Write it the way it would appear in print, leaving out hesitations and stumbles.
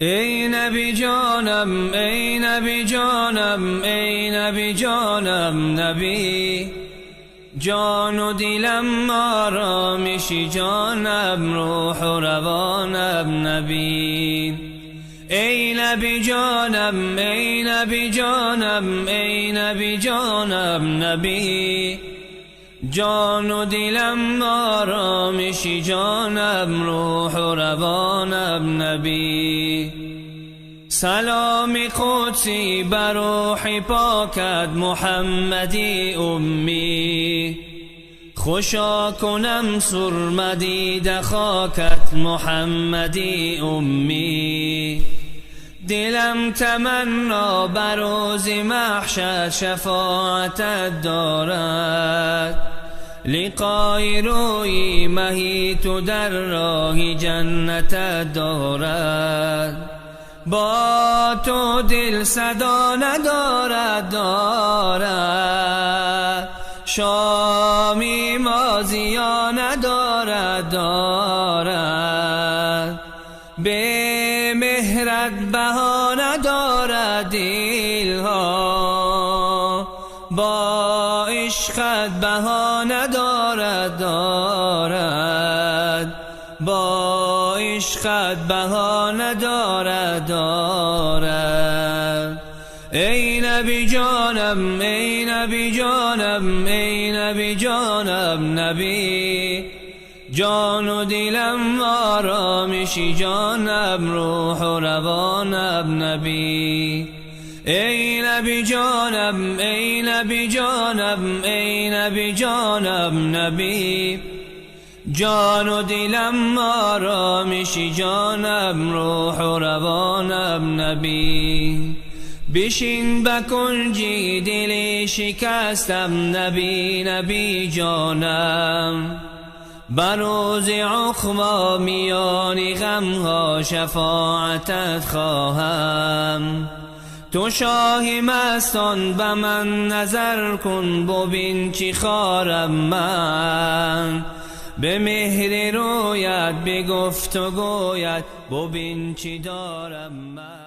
ای نبی جانم، ای نبی جانم، ای نبی جانم، نبی جان و دلم آرامشی جانم، روح و روانم نبی. ای نبی جانم، ای نبی جانم، ای نبی جانم، نبی جان و دلم آرامشی جانم، روح و روانم نبی. سلام قدسی بر روح پاکت محمدی امی، خوشا کنم سرمدید خاکت محمدی امی. دلم تمنا بر روز محشر شفاعتت دارد، لقای روی مهی تو در راه جنتت دارد. با تو دل صدا ندارد، دارد شامی مازیا ندارد، دارد به مهرت بها ندارد دلها، با عشقت بها ندارد، دارد با عشقت بها ندارد، دارد. ای نبی جانم، ای نبی جانم، ای نبی جانم، نبی جان و دلم آرامشی جانم، روح و روانم نبی. ای نبی جانم، ای نبی جانم، ای نبی جانم، نبی جان و دلم آرامشی جانم، روح و روانم نبی. بشین بکنجی دلی شکستم نبی، نبی جانم بر روز عقبی میان غمها شفاعتت خواهم. تو شاه مستان به من نظر کن، ببین چی خارم من، به مهر رویت به گفت و گویت ببین چی دارم من.